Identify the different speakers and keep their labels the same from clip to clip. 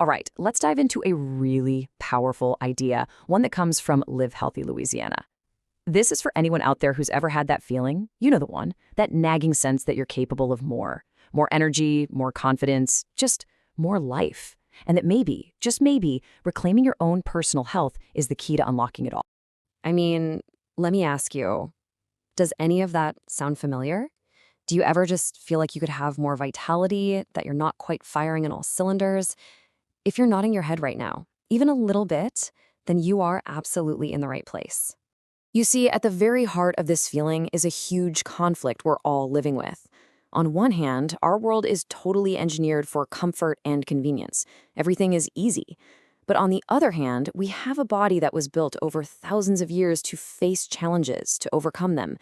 Speaker 1: All right, let's dive into a really powerful idea, one that comes from Live Healthy Louisiana. This is for anyone out there who's ever had that feeling, you know the one, that nagging sense that you're capable of more. More energy, more confidence, just more life. And that maybe, just maybe, reclaiming your own personal health is the key to unlocking it all.
Speaker 2: I mean, let me ask you, does any of that sound familiar? Do you ever just feel like you could have more vitality, that you're not quite firing on all cylinders? If you're nodding your head right now, even a little bit, then you are absolutely in the right place. You see, at the very heart of this feeling is a huge conflict we're all living with. On one hand, our world is totally engineered for comfort and convenience. Everything is easy. But on the other hand, we have a body that was built over thousands of years to face challenges, to overcome them.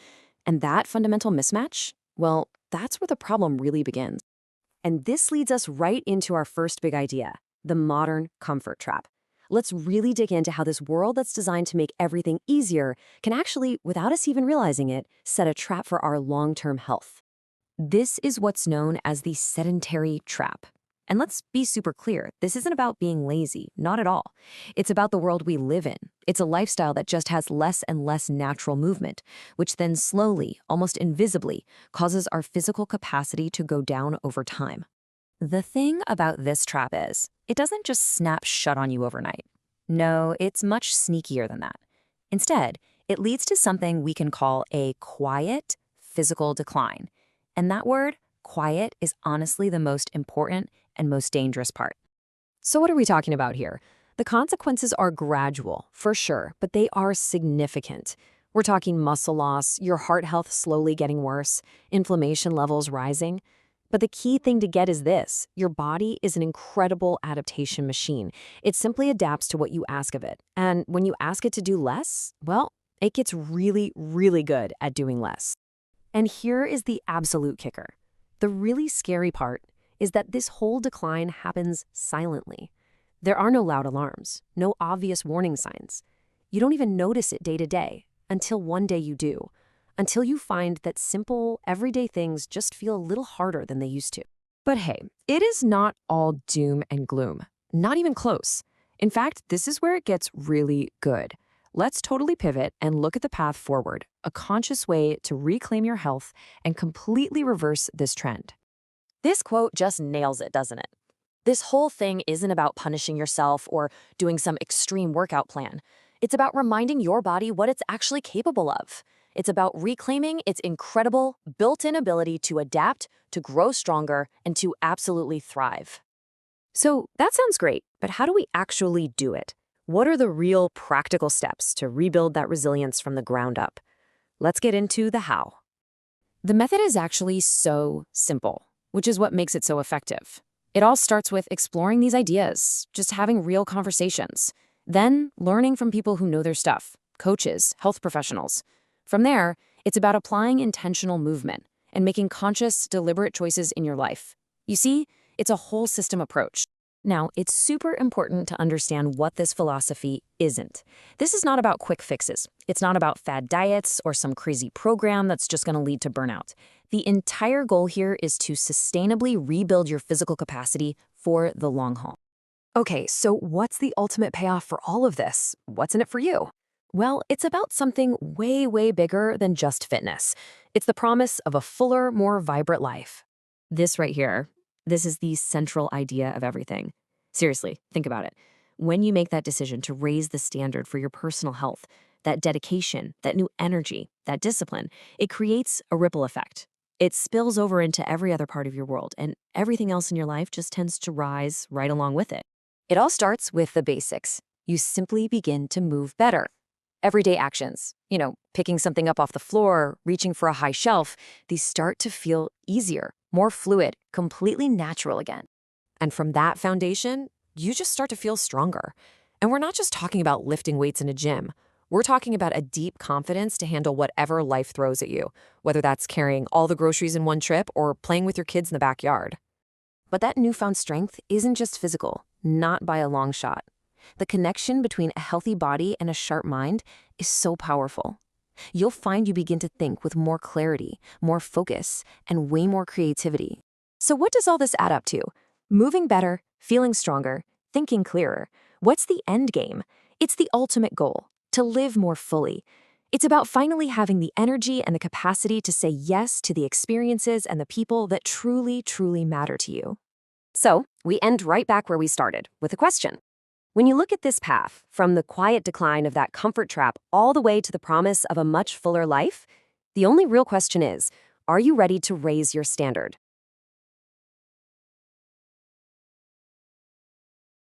Speaker 2: And that fundamental mismatch, well, that's where the problem really begins. And this leads us right into our first big idea, the modern comfort trap. Let's really dig into how this world that's designed to make everything easier can actually, without us even realizing it, set a trap for our long-term health. This is what's known as the sedentary trap. And let's be super clear, this isn't about being lazy, not at all. It's about the world we live in. It's a lifestyle that just has less and less natural movement, which then slowly, almost invisibly, causes our physical capacity to go down over time. The thing about this trap is, it doesn't just snap shut on you overnight. No, it's much sneakier than that. Instead, it leads to something we can call a quiet physical decline. And that word, quiet, is honestly the most important and most dangerous part. So what are we talking about here? The consequences are gradual, for sure, but they are significant. We're talking muscle loss, your heart health slowly getting worse, inflammation levels rising. But the key thing to get is this: your body is an incredible adaptation machine. It simply adapts to what you ask of it. And when you ask it to do less, well, it gets really, really good at doing less. And here is the absolute kicker. The really scary part is that this whole decline happens silently. There are no loud alarms, no obvious warning signs. You don't even notice it day to day until one day you do. Until you find that simple, everyday things just feel a little harder than they used to. But hey, it is not all doom and gloom. Not even close. In fact, this is where it gets really good. Let's totally pivot and look at the path forward, a conscious way to reclaim your health and completely reverse this trend. This quote just nails it, doesn't it? This whole thing isn't about punishing yourself or doing some extreme workout plan. It's about reminding your body what it's actually capable of. It's about reclaiming its incredible, built-in ability to adapt, to grow stronger, and to absolutely thrive. So that sounds great, but how do we actually do it? What are the real practical steps to rebuild that resilience from the ground up? Let's get into the how. The method is actually so simple, which is what makes it so effective. It all starts with exploring these ideas, just having real conversations, then learning from people who know their stuff, coaches, health professionals. From there, it's about applying intentional movement and making conscious, deliberate choices in your life. You see, it's a whole system approach. Now, it's super important to understand what this philosophy isn't. This is not about quick fixes. It's not about fad diets or some crazy program that's just going to lead to burnout. The entire goal here is to sustainably rebuild your physical capacity for the long haul. Okay, so what's the ultimate payoff for all of this? What's in it for you? Well, it's about something way, way bigger than just fitness. It's the promise of a fuller, more vibrant life. This right here, this is the central idea of everything. Seriously, think about it. When you make that decision to raise the standard for your personal health, that dedication, that new energy, that discipline, it creates a ripple effect. It spills over into every other part of your world, and everything else in your life just tends to rise right along with it. It all starts with the basics. You simply begin to move better. Everyday actions, picking something up off the floor, reaching for a high shelf, these start to feel easier, more fluid, completely natural again. And from that foundation, you just start to feel stronger. And we're not just talking about lifting weights in a gym. We're talking about a deep confidence to handle whatever life throws at you, whether that's carrying all the groceries in one trip or playing with your kids in the backyard. But that newfound strength isn't just physical, not by a long shot. The connection between a healthy body and a sharp mind is so powerful. You'll find you begin to think with more clarity, more focus, and way more creativity. So what does all this add up to? Moving better, feeling stronger, thinking clearer. What's the end game? It's the ultimate goal, to live more fully. It's about finally having the energy and the capacity to say yes to the experiences and the people that truly, truly matter to you. So, we end right back where we started, with a question. When you look at this path, from the quiet decline of that comfort trap all the way to the promise of a much fuller life, the only real question is, are you ready to raise your standard?